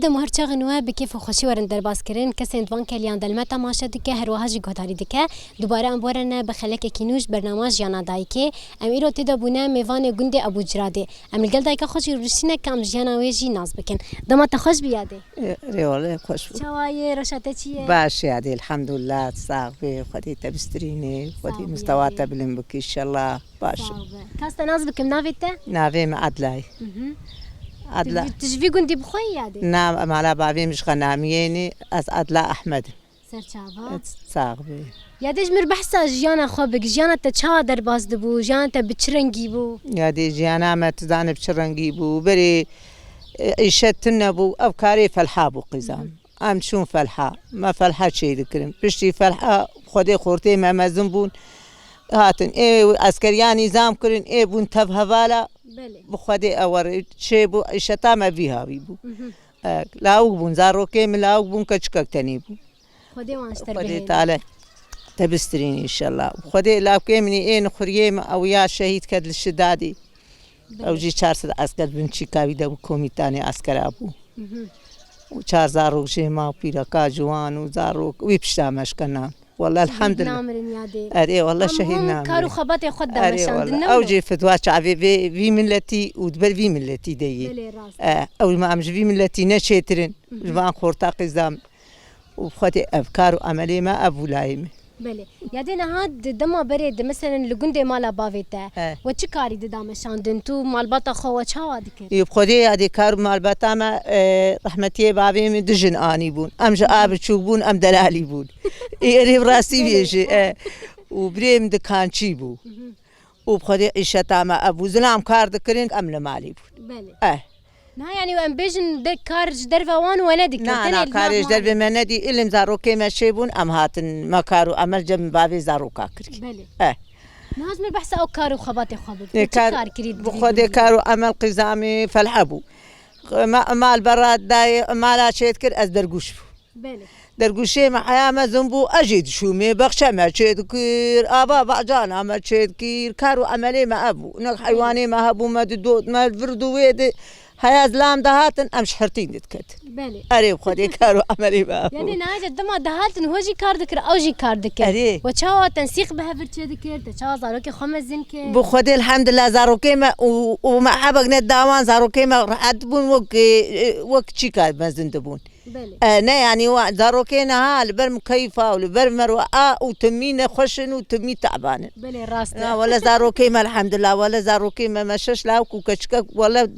ده مهر چاغنوه بکیف خوشی ورن در باز کردن کسی دوان کلیان دلمت تماشا دکه هر واهج گهداری دکه دوباره ام بورن بخلک کینوش برنامج جانا دایکه ام ایرو تدا بونه میوان گنده ابو جراده ام الگل دایکه خوشی روشینه کم جانا ویجی ناز بکن دما تخوش بیاده ريوله خوش چوای رشاته چیه باش يا دي الحمد لله تصاغبي خدي تبستريني خدي مستوى تبلم بك ان شاء الله باش کاست ناز بکم ناویته نافي مع عدلاي عدلا تجوی گندی بخوی یاده نعم على بابي مش غناميني از عدلا احمد سرچاوا تصاغبي یادش مر بحثا جیانا خو بک جیانا ته چا در باز دبو جیانا ته بچرنگی بو يا دي جيانا ما تزانب شرنجي بو بري عيشتنا بو افكاري فلحا بو قزام ام شون فلحا ما فلحا شي ذكرن بشتي فلحا خدي خورتي ما مزنبون هاتن ايه عسكريان نظام كرن ايه بون تفهوالا بله بخدي اور شي بو عيشتا ما بيها بو لاوق بون زاروكي ملاوق بون كچكك تني بو خدي وانشتر خدي به تعالى تبسترين ان شاء الله خدي لاوكي مني ايه نخريم او يا شهيد كد الشدادي او جي 400 عسكر بنشي كاوي دو كوميتاني عسكر ابو و 4 زاروك جيما وبيركا جوان وزاروك ويبشتامش كنا والله الحمد لله نامرن یاده اري والله شهيدنا كارو خبط خد اري دمشان والله او جي فتوى شعبي في ملتي ودبر في ملتي دي بله راست او ما امج في ملتي نشيترن جوان خورتا قزام وخدي افكار وعملي ما ابو لايم بله یاده نه دما برید مثلا لگنده مالا باویته و چی کاری دامشان دن تو مالباتا خو چا دکر يبخدي هذه كار مال بتاما رحمتي بابي من دجن اني بون ام جاب تشوبون ام دلالي بون يري راسي بيجي وبريم دكانشي بو وبخدي عيشتا ما ابو زلام كار دكرين ام لمالي بون بله نه يعني وام بيجن ده كارج درفوان ولا دكر نا كارج درب مندي اللي مزاروكي مشيبون ام هاتن ما كارو امل جم بابي زاروكا كري بله نازم البحث او كارو خباتي خبط كار كريد بخدي كارو امل قزامي فالحبو مال براد داي مالا شيتكر از درگوش بله درگوشي معايا ما زنبو اجد شومي بخشة ما شيتكير ابا بعجانا ما شيتكير كارو عملي ما ابو نك حيواني ما هبو ما دود ما الفردو ويد هيا زلام دهاتن امش حرتين دتكت بله اري بخدي كارو عملي ما ابو يعني ناجد دما دهاتن هو جي كار دكر او جي كار دكر اري وچاوا تنسيق بهفر چه دكر تچا زاروكي خمزن كه بخدي الحمد لله زاروكي ما وما حبق نداوان زاروكي ما رعد بون وك تشيكا مزندبون بله انا يعني زاروكي نهال بر مكيفه وبر مروقه وتمينا خشن وتمي تعبان بله راست ولا زاروكي ما الحمد لله ولا زاروكي ما مشش لاوك وكشكك ولا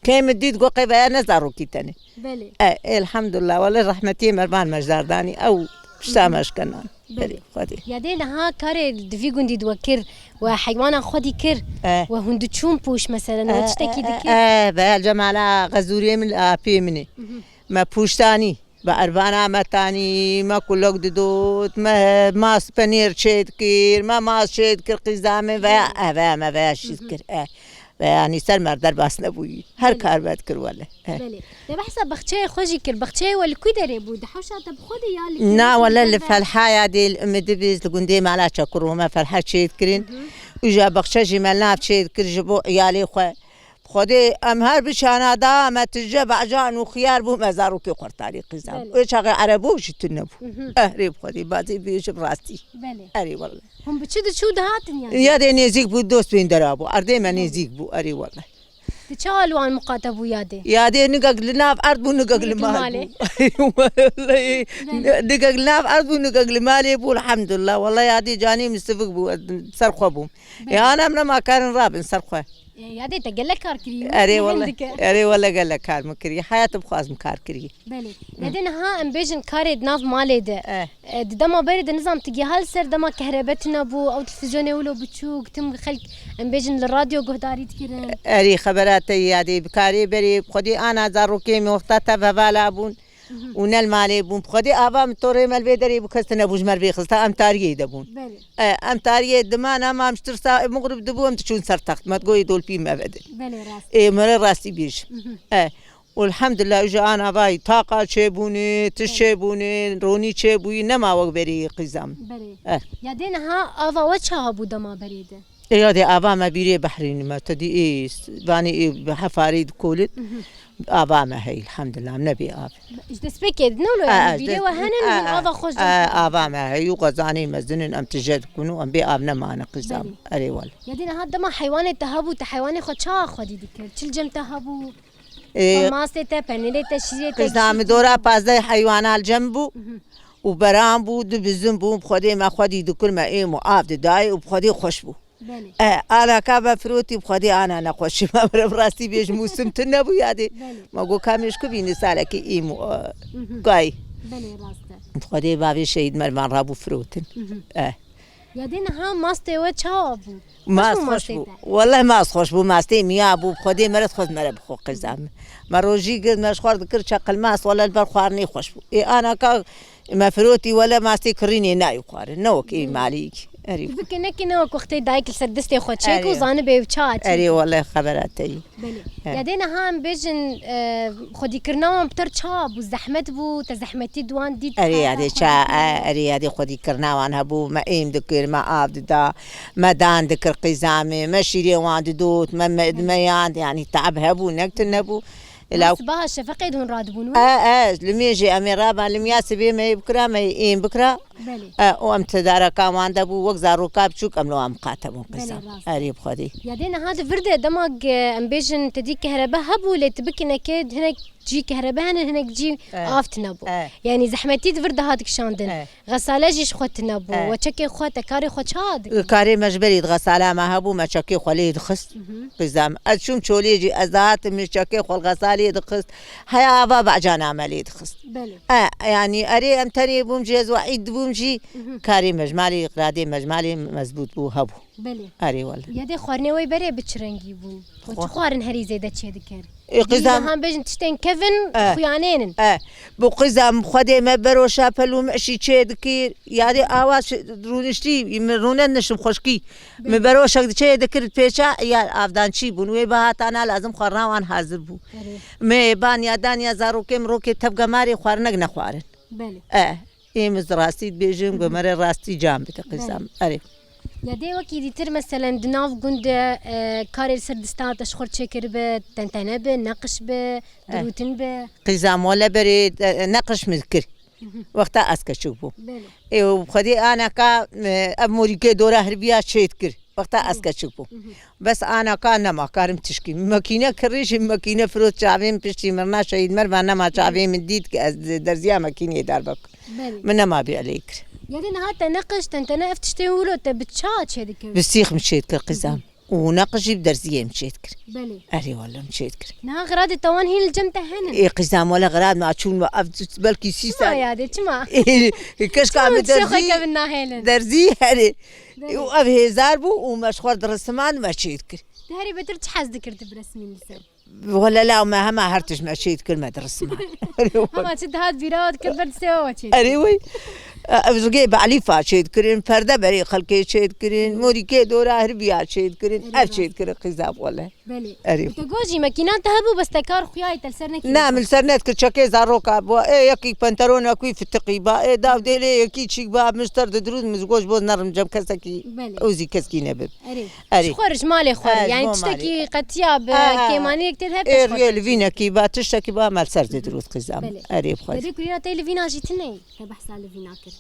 كيم ديت قوقي بيانا زاروكي تاني بله الحمد لله ولا رحمتي مربان مجدارداني او بشتامش كنان بله خدي يدين ها كار دفي گندي دوكر وحيوان خدي كر وهند چون پوش مثلا وتشتكي دكر بقى الجماعة غزوري من الابي مني ما پوشتاني بأربانا متاني ما كلوك دودوت ما ماس بنير شيد كير ما ماس شيد كير قزامي ويا ما ويا شيد كير يعني سر مردر باس نبوي هر کار باید کر ولی بله ده بحثا بخچه خوشی کر بخچه ولی کوی داره بود حوشا تب خودی یا نا ولا اللي فالحايا دي المدبيز لقندي مالا شكر وما فالحا شيد كرين وجا بخچه جمالنا شيد كر جبو يالي خو خودي ام هر بشانا دا ما تجب عجان وخيار بو مزارو كي قرطاري قزام وش عربو شتنبو اهرب خودي بازي بيش براستي بله اري والله هم بتشد شو دهاتن يعني يا دي نزيك بو دوست بين درابو اردي ما نزيك بو اري والله تشالوا عن مقاتبو يادي يا دي نقق لنا في ارض بو نقق لمالي والله نقق لنا في ارض بو نقق لمالي بو الحمد لله والله يا دي جاني مستفق بو سرخو بو يا انا من ما كان راب سرخو يادي تقلك كار كري اري والله قال لك كار مكري حياتي بخواز مكار كري بله يادي ها ام بيجن كاري ناف مالي ده دما بريد نظام تجي هل سر دما كهربتنا بو او تلفزيون ولو بتشوك تم خلق ام بيجن الراديو قهداري تكرن اري خبراتي يادي بكاري بري خدي انا زاروكي مختتا فبالا بون ونال مالي بون خدي ابا متوري مال بيدري بكستنا بوج مال بيخستا ام تاريه دبون ام تاريه دمانا ما مشترسا مغرب دبو ام تشون سرتخت ما تقولي دول بي ما بدل بله راس اي مر راسي بيج والحمد لله اجا انا باي طاقه شيبوني تشيبوني روني شيبوي نما وغبري قزام بله يادين ها افا وچها بو دما بريده يا دي ابا ما بيري بحرين ما تدي اي باني بحفاريد كولد آبا ما هي الحمد لله نبي آب ايش دست بكيد نولو يعني بيلي وهنن من آبا خوش آبا ما هي وغزاني مزنن أم تجد كنو أم بي آبنا معنا قزام أري وال يدينا هاد ما حيوان تهابو تحيوان خو شا خدي ديك تشل جم تهابو ماسته پنیره تشریه قزام دورا پازده حیوانات جنبو و برام بود بزن بو بخودی ما خودی دکر ما ایم و آب دای و بخودی خوش بو آلا کابا فروتی بخودی آنا نخوش ما براستی بیش موسم تنبو یادی ما گو کامیش کو بینی ساله کی ایم و گای بخودی بابی شهید مرمان رابو فروتن یادین ها ماسته و چا بو ماست خوش بو والله ماست خوش بو ماسته میا بو بخودی مرد خود مرد بخو قزام ما روجي قد مش خورد كر شقل ماس ولا البر خوارني خوش بو انا كا ما فروتي ولا ماستي كريني ناي خوار نوكي ماليك اري بك نكي نوك وقتي دايك سدستي خو تشيك وزانه بيوچات اري والله خبراتي يدينا هام بيجن خدي كرناوم بتر چا بو زحمت بو تزحمتي دوان دي اري هذه چا اري هذه خدي كرناوان هبو ما ايم دكر ما اب دا ما دان دكر قزامي ما شيري وان دوت ما يعني تعب هبو نكتن هبو لو صباح الشفقة دون رادبون لم يجي أمير رابا لم ياسبي ما يبكرا ما يين بكرا وأم تدارا كمان دبو وقزار ركاب شوك أم لو أم قاتمون قصة قريب خدي يدينا هذا فرد دماغ أم بيجن تدي كهرباء هبو لتبكي نكيد هناك جي كهرباء هناك جي آفت نبو يعني زحمتي فرد هادك شاندن غسالة جيش خوت نبو وشكي خوت كاري خوت شاد كاري مجبري غسالة ما هبو ما شكي خليه دخس قزام أشوم شولي جي أزات من شكي خل غسالة دخس هيا بابا جانا عملي دخس يعني أري أم تاني بومجي وعيد بومجي كاري مجمالي قرادي مجمالي مزبوط بو هبو أري والله يدي خوارني وي بري بتشرنجي بو وتخوارن هري زي دتشي دكر قزام هم بيجن تشتين كيفن خيانين بو قزام خدي ما برو شافلو مشي تشي دكير يادي آواز رونشتي يمرونن نشم خشكي ما برو شك تشي دكير بيشا يا أفدان شي بنوي بهات أنا لازم خرناوان حاضر بو ما بان يادان يا زارو كم روكي تبقى ماري خوارنك نخوارن إيم زراستي بيجم قمر راستي جام بتقزام أري يدي وكي ديتر مثلا دناف قند كاري سردستان تشخور تشكر ب تنتنا ب نقش ب دروتن ب قزام ولا بريد نقش مذكر وقتها أسكشوفه وخدي أنا كا أموريكي دورة هربية شيتكر وقتها أسكشوفه بس أنا كان ما كارم تشكي ماكينة كريش ماكينة فروت شعبين بشتي مرنا شهيد مرة أنا ما شعبين من ديد درزيا ماكينة داربك من ما بيعليك يعني هاتا نقش تنتنا افتشتي ولو تبتشات هذيك بسيخ مشيت كقزام ونقش بدرزيه مشيت كر بلي أري والله مشيت كر نها غراد التوان هي الجمتة هنا إيه قزام ولا غراد ما تشون وقفت بالكي سيسا يا دي تما كش كام درزي هري وأب هزار بو ومشخور درسمان مشيت كر هري بتر تحز ذكرت برسمي لسه ولا لا ما هرتش مشيت كلمة درسمان ما تشد هاد بيراد كبرت سوا شيء أريوي أبزوجي بعلي فاشيد كرين فردا بري خلقي شيد كرين موريكي دورا هربيا شيد كرين أب شيد كرين قزاب والله بلي أريو تجوزي ماكينات تهبو بس تكار خياي تلسرنا كي نعم السرنات كتشكي زاروكا بوا إيه يكي بنترون يكي في التقيبة إيه داو ديلي يكي تشيك باب مستر دروز مزجوج بوز نرم جم كسكي أوزي كسكي نبب أري خرج مالي خوري يعني تشتكي قتياب كيماني كتير هبش إيه ريال فينا كيبا تشتكي بقى مال سر دروز قزام أري بخير بدي كلنا تيل فينا جيتني تبحث على فينا كده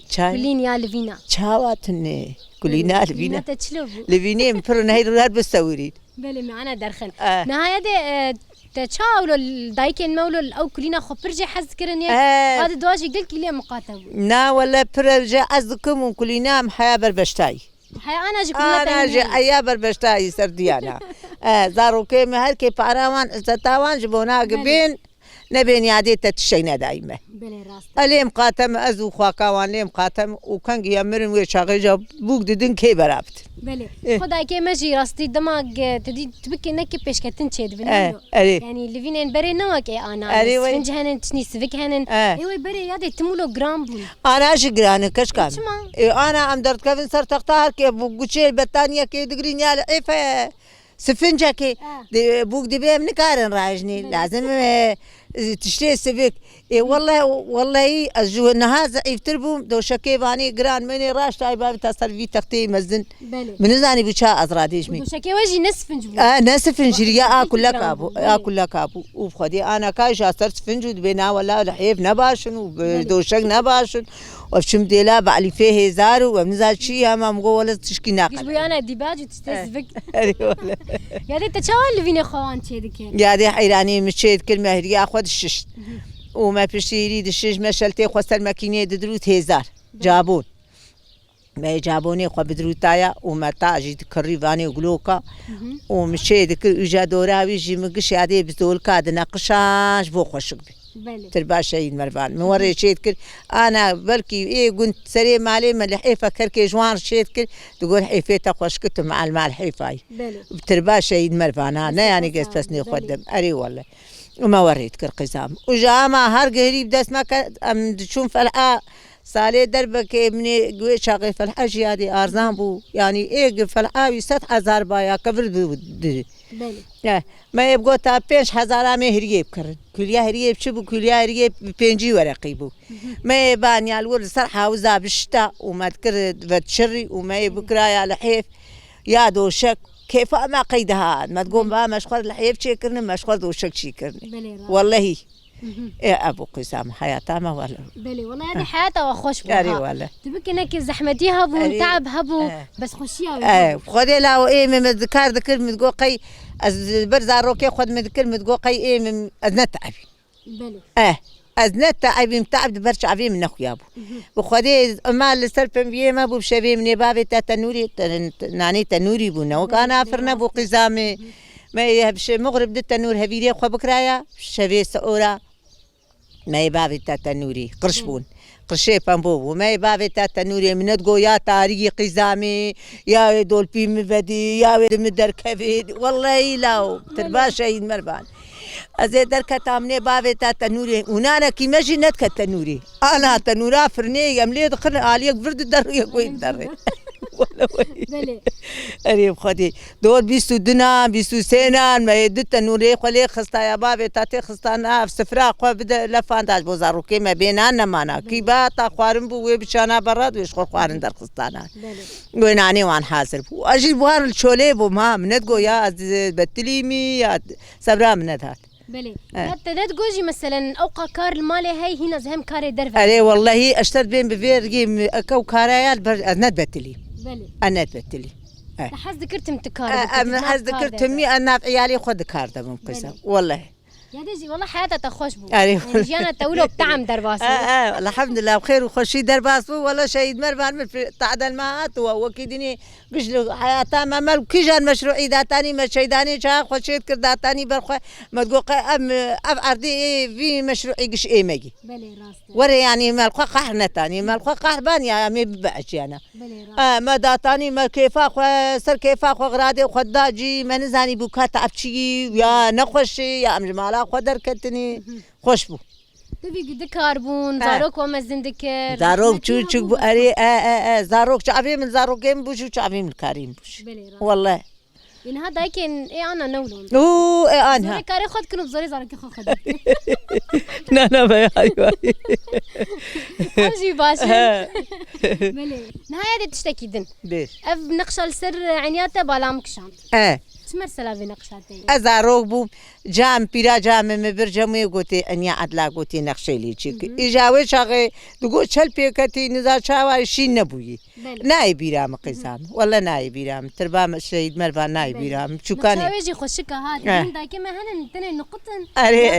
شاي كلين يا لفينا شاواتني كلنا لفينا تشلوبو لفيني مفرن هاي الولاد بستوريد بلي معنا درخل نهاية دي تشاولو الدايكين مولو أو كلنا خبرجي حز كرني هذا دواجي قل كلية مقاتب نا ولا برجع أزكم وكلنا محيا بربشتاي أنا جي كلنا أنا جي أيا بربشتاي سرديانا زارو كي هر كي باراوان زتاوان جبونا قبين نبين يادي تتشينا دايما أليم قاتم أزو خواكاوان ليم قاتم وكان يمرن ويشاغي جاب بوك ددن كي برابط بله خدای که مجی راستی دماغ تدی تبکی نکی پیش کتن چید بنیو یعنی لوینن بری نمک آنا سفنج هنن تشنی سفک هنن ایوی بری یادی تمولو گرام بون آنا شگرانه کش کام آنا ام درد کفن سر تختار که بوگوچه بتانیا که دگرین یال ایفه سفنجا که بوگ دبیم نکارن راجنی لازم تشتري سبك والله الجو النهار ضعيف تربو دو شكي باني جران مني راش تاي باب تصل في تختي مزن من زاني بيشا ازراديش مي دو شكي وجي نصف نجبو نصف نجري اكل لك ابو وخدي انا كايش اثرت فنجود بينا ولا الحيف نباشن ودوشك نباشن وفشم ديلا بعلي فيه هزار ومنزل شي ما مغول تشكي ناقل جبو انا ديباج تشتري سبك والله يا دي تشاول اللي فيني خوان تشيدك يا دي حيراني مشيت كلمه هي اخذ الشش وما بشيري الشش مشلتي خوست الماكينه دروت هزار جابون ما جابوني خو بدروتايا وما تاجي كريفاني وغلوكا ومشيت كل اجا دوراوي جي مقش عادي بزول كاد ناقشاش بو خوشك تربا شيء مرفان من وري شيت كل انا بلكي ايه كنت سري مالي من الحيفه كركي جوان شيت كل تقول حيفيتك خوشكت مع الحيفاي تربا شيء مرفان انا يعني قصتني خدم اري والله وما وريت كل قزام وجامع هر قريب دس ما ام تشوف فلقه سالي دربك مني قوي شاغي فلحه جيادي ارزان بو يعني ايه فلحه 7000 بايا كبر ما يبغوا تا 5000 ما هريب كرن كليا هريب شبو كليا هريب بينجي ورقي بو ما يبان يا الورد صرحه وزاب الشتاء وما تكر بتشري وما يبكرا يا لحيف يا دوشك كيف ما قيدها ما تقوم بها مشخور الحيف شي كرني مشخور دوشك شي كرني والله إيه أبو قسام حياتها ما ولا بلي والله هذه حياتها وخوش بها أري والله تبكي انك زحمتي هبو تعب هبو بس خوشيها خذي لا ايه من ذكر متقو قي برزا روكي خذ من ذكر متقو قي ايه من اذنت تعبي بلي اذنت تعبي متعب برشا عبي من اخويا ابو وخذي ما لسلفن بيه ما بو بشبي من بابي تنوري ناني تنوري بونا وكان فرنا بو قزامي ما يهبش مغرب التنور هبيري خو بكرايا شبي سعورة ما يبابي تنوري قرشبون قرشي بامبو ما يبابي تنوري من تقو يا تاريخ قزامي يا دول بي مبدي يا مدر كبيد والله لا تربا شيء مربان ازي دركه تامني بابي تنوري ونانا كي ماشي نتك تنوري انا تنورا فرني يملي دخل عليك برد در يقوي در والله بلي اريب خدي دول بيستو دنا بيستو سينان ما يد تنوري خلي خستا يا بابي تاتي خستانا في سفرا خو بدا لفانداج بوزارو كي ما بيننا مانا كي با تا خوارم بو بشانا براد ويش خوارن در خستانا ويناني وان حاضر بو اجي بوار الشولي بو ما منتقو يا بتليمي يا صبرا منتات بلي حتى لا تقولي مثلا اوقا كار المالي هاي هنا زهم كاري درفه اري والله اشترت بين بفيرجي كو كاريال انا بتلي بلي انا بتلي لحظ ذكرت متكار لحظ ذكرت مي انا عيالي خذ كار ده ممكن والله يا ديجي والله حياتها تخوش بو يعني جينا تولو بتعم درباسو الحمد لله بخير وخشي درباسو والله شهيد مربان تعدل معات وكيدني قشلو حياتها ما مال كيجان مشروعي داتاني ما شيداني شا خشيت كرداتاني برخو ما تقول ام افعردي في مشروعي قش اي ماجي بلي راست وري يعني مال خو قحنا تاني مال خو قحبان يا مي ببعش انا بلي راست ما داتاني ما كيفا خو سر كيفا خو غرادي خداجي ما نزاني بوكات ابشي يا نخشي يا امجمالا خدر كتني خوش بو تبي قد كاربون زاروك وما زندكر زاروك شو بو اري زاروك شعبي من زاروكين بوش وشعبي من كريم بوش والله إن هذا يمكن إيه أنا نولون إيه أنا زوري كاري خد كنو بزوري زارك خد لا بيا أيوة أجي باشا بلي نهاية دي تشتكي دن ليش أف نقشة السر عنياته بالام كشان شمر سلافي نقشاتي أزاروك بو جام بيرا جام مبرجمي قوتي أني عدلا قوتي نقشة ليشيك إجاوي شاغي تقول شل بيكتي نزار شاوي شين نبوي ناي بيرام قيسام والله ناي بيرام تربا شهيد مربان ناي بيرام شو كان نقشة خوشك هاد دايك ما هن تني نقطن أري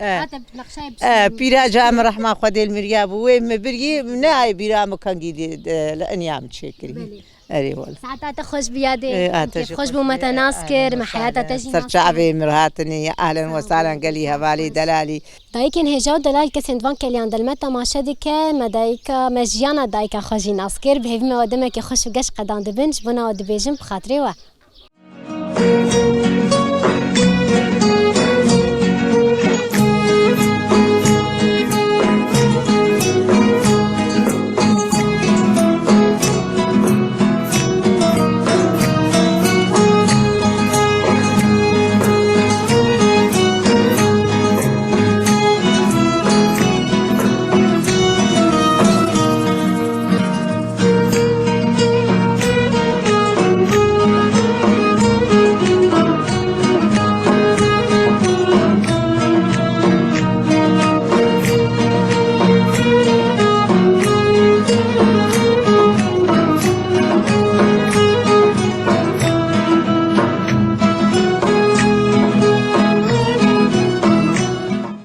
هاتب نقشة بيرا جام رحمة خدي المرياب وين مبرجي ناي بيرام كان جديد لأنيام تشكري أري والله ساعتها تخش بيادي كيف خوش بو متناسكر ما حياتها تجي صرت شعبي مرهاتني أهلا وسهلا قالي هبالي دلالي دايكن هجاو دلال كسند وان كليان دلمتا ما شدك مدايكا مجيانا دايكا خوشي ناسكر بهيف ما ودمك خوش وقش قدان دبنج بنا ودبيجم بخاطري وا